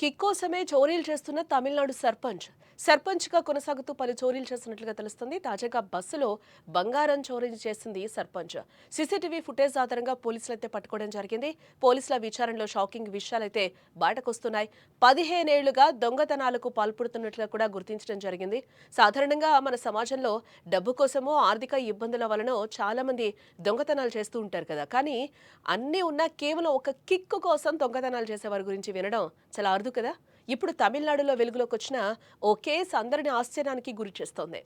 Kick కోసమే చోరీలు చేస్తున్న తమిళనాడు సర్పంచ్గా కొనసాగుతూ పలు చోరీలు చేస్తున్నట్లుగా తెలుస్తుంది. తాజాగా బస్సులో బంగారం చోరీ చేసింది సర్పంచ్. సీసీటీవీ ఫుటేజ్ ఆధారంగా పోలీసులు అయితే పట్టుకోవడం జరిగింది. పోలీసుల విచారణలో షాకింగ్ విషయాలైతే బయటకొస్తున్నాయి. 15 ఏళ్లుగా దొంగతనాలకు పాల్పడుతున్నట్లుగా కూడా గుర్తించడం జరిగింది. సాధారణంగా మన సమాజంలో డబ్బు కోసమో ఆర్థిక ఇబ్బందుల వలనో చాలా మంది దొంగతనాలు చేస్తూ ఉంటారు కదా. కానీ అన్నీ ఉన్నా కేవలం ఒక కిక్ కోసం దొంగతనాలు చేసేవారి గురించి వినడం చాలా అరుదు కదా. ఇప్పుడు తమిళనాడులో వెలుగులోకి వచ్చిన ఓ కేసు అందరిని ఆశ్చర్యానికి గురి చేస్తోంది.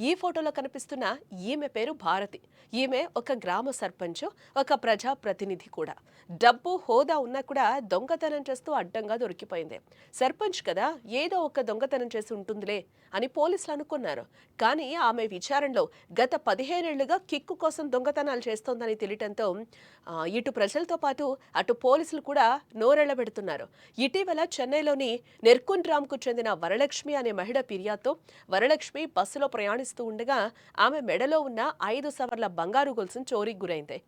ఈ ఫోటోలో కనిపిస్తున్న ఈమె పేరు భారతి. ఈమె ఒక గ్రామ సర్పంచ్, ఒక ప్రజా ప్రతినిధి కూడా. డబ్బు హోదా ఉన్నా కూడా దొంగతనం చేస్తూ అడ్డంగా దొరికిపోయింది. సర్పంచ్ కదా, ఏదో ఒక దొంగతనం చేసి ఉంటుందిలే అని పోలీసులు అనుకున్నారు. కానీ ఆమె విచారణలో గత 15 ఏళ్లుగా కిక్కు కోసం దొంగతనాలు చేస్తోందని తెలియటంతో ఇటు ప్రజలతో పాటు అటు పోలీసులు కూడా నోరెళ్లబెడుతున్నారు. ఇటీవల చెన్నైలోని నెర్కుండ్రామ్కు చెందిన వరలక్ష్మి అనే మహిళ ఫిర్యాదుతో వరలక్ష్మి బస్సులో ప్రయాణిస్తూ ఉండగా ఆమె మెడలో ఉన్న 5 సవర్ల బంగారు గొలుసును చోరీకి గురైంది.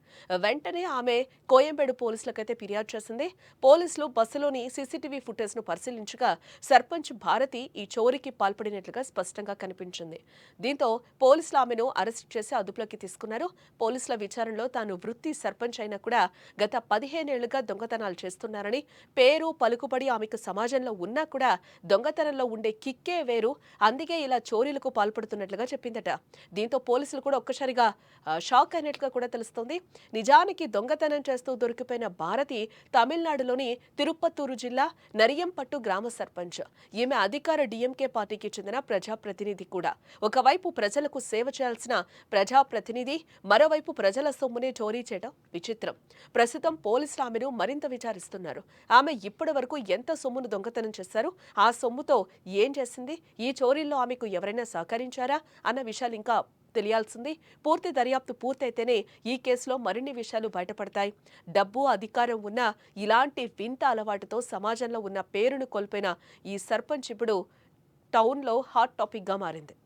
వెంటనే ఆమె కోయంబేడు పోలీసులకైతే ఫిర్యాదు చేసింది. పోలీసులు బస్సులోని సీసీటీవీ ఫుటేజ్ను పరిశీలించగా సర్పంచ్ భారతి ఈ చోరీకి పాల్పడినట్లుగా స్పష్టంగా కనిపించింది. దీంతో పోలీసులు ఆమెను అరెస్ట్ చేసి అదుపులోకి తీసుకున్నారు. పోలీసుల విచారణలో తాను వృత్తి సర్పంచ్ అయినా కూడా గత 15 ఏళ్లుగా దొంగతనాలు చేస్తున్నారని, పేరు పలుకుబడి ఆమెకు సమాజంలో ఉన్నా కూడా దొంగతనంలో ఉండే కిక్కే వేరు, అందుకే ఇలా చోరీలకు పాల్పడుతున్నట్లుగా చెప్పిందట. దీంతో పోలీసులు కూడా ఒక్కసారిగా షాక్ అయినట్లుగా కూడా తెలుస్తోంది. నిజానికి దొంగతనం చేస్తూ దొరికిపోయిన భారతి తమిళనాడులోని తిరుపత్తూరు జిల్లా నరియంపట్టు గ్రామ సర్పంచ్. ఈమె అధికార డిఎంకే పార్టీకి చెందిన ప్రజాప్రతినిధి కూడా. ఒకవైపు ప్రజలకు సేవ చేయాల్సిన ప్రజాప్రతినిధి, మరోవైపు ప్రజల సొమ్మునే చోరీ చేయడం విచిత్రం. ప్రస్తుతం పోలీసులు ఆమెను మరింత విచారిస్తున్నారు. ఆమె ఇప్పటి వరకు ఎంత సొమ్మును దొంగతనం చేశారు, ఆ సొమ్ముతో ఏం చేసింది, ఈ చోరీల్లో ఆమెకు ఎవరైనా సహకరించారా అన్న విషయాలు ఇంకా తెలియాల్సింది. పూర్తి దర్యాప్తు పూర్తయితేనే ఈ కేసులో మరిన్ని విషయాలు బయటపడతాయి. డబ్బు, అధికారం ఉన్న ఇలాంటి వింత అలవాటుతో సమాజంలో ఉన్న పేరును కోల్పోయిన ఈ సర్పంచ్ ఇప్పుడు టౌన్లో హాట్ టాపిక్గా మారింది.